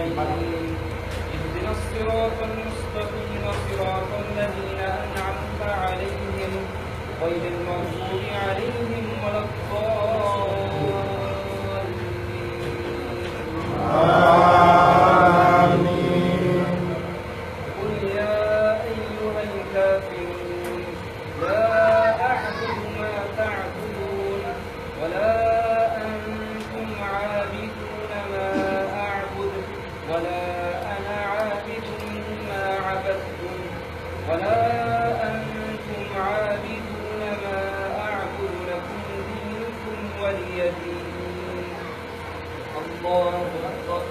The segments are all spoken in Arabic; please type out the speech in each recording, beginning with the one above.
الرحيم اهدنا الصراط المستقيم صراط الذين أنعمت عليهم غير المغضوب عليهم ولا الضالين. قل يا أيها الكافرون لا أعبد ما تعبدون ولا أنتم عابدون ما أعبد ولا أنا عابد ما عبدتم ولا أنتم عابدون ما أعبد لكم دينكم ولي دين. الله أكبر.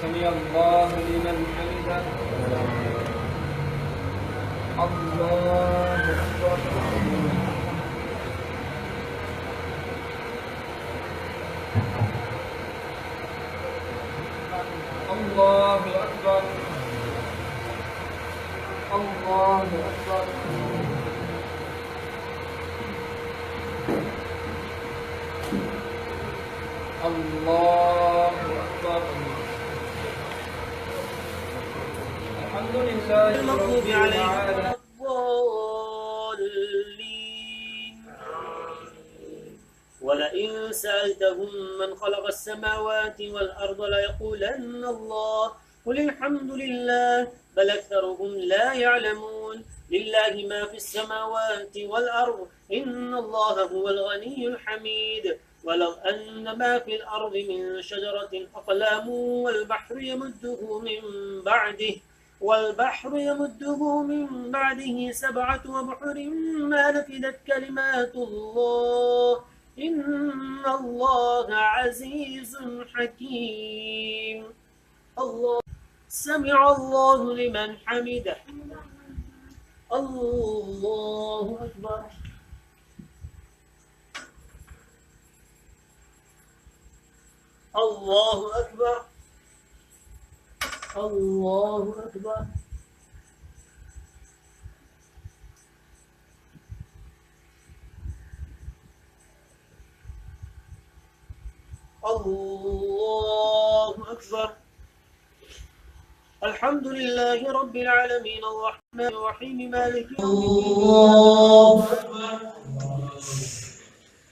سمع الله لمن حمده. الله أكبر. الله أكبر. الله أكبر. الله أكبر. الحمد لله المغضوب رب عليهم ولا العالمين. الضالين. ولئن سألتهم من خلق السماوات والأرض ليقولن الله قل الحمد لله بل أكثرهم لا يعلمون. لله ما في السماوات والأرض إن الله هو الغني الحميد. ولو أن ما في الأرض من شجرة أقلام والبحر يمده من بعده 7 أبحر ما نفدت كلمات الله إن الله عزيز حكيم. الله سمع الله لمن حمده. الله أكبر. الله أكبر. الله أكبر. الله أكبر. الحمد لله رب العالمين الرحمن الرحيم مالك يوم الدين. الله أكبر.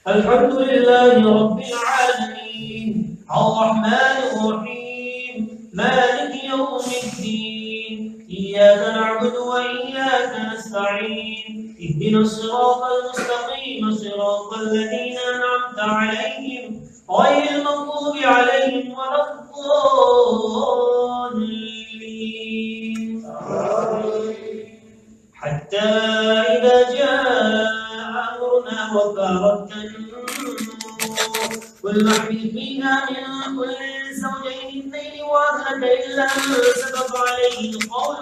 الحمد لله رب العالمين الرحمن الرحيم مالك يوم الدين. إياك نعبد وإياك نستعين اهدنا الصراط المستقيم صراط الذين أنعمت عليهم غير المغضوب عليهم ولا الضالين. حتى إذا جاء أمرنا وفارت النور قل نحمل فيها من كل زوجين اثنين وأهلك إلا من سبق عليه القول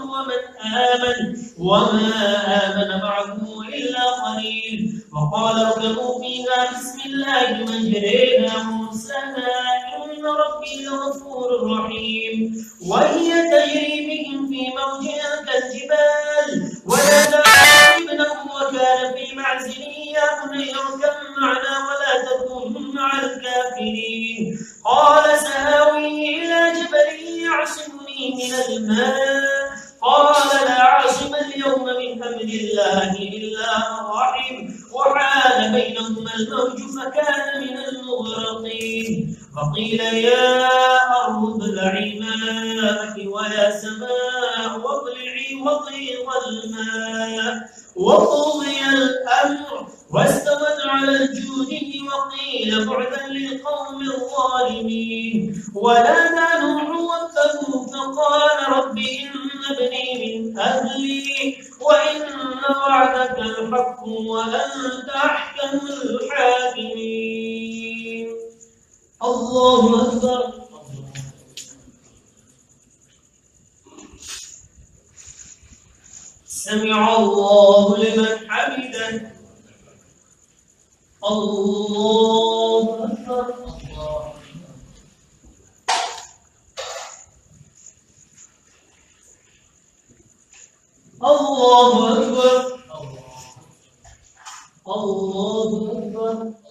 وما آمن معه إلا قليل. وقال اركبوا فيها بسم الله مجريها ومرساها إن ربي لغفور رحيم. وهي تجري بهم في موج كالجبال ونادى ابنه وكان في معزل يا بني اركب معنا ولا تكن مع الكافرين. قال سآوي إلى جبل يعصمني من الماء قال لا عاصم اليوم من أمر الله إلا من رحم وحال بينهما الموج فكان من المغرقين. فقيل يا أرض ابلعي ماءك ويا سماء واقلعي وغيض الماء وقضي الأمر واستوت على الجود وقيل بعدا للقوم الظالمين. ونادى نوح ربه فقال رب إن ابني من أهلي وإن وعدك الحق وأنت أحكم الحاكمين. الله أكبر. سمع الله لمن حمده. الله أكبر. الله أكبر. الله أكبر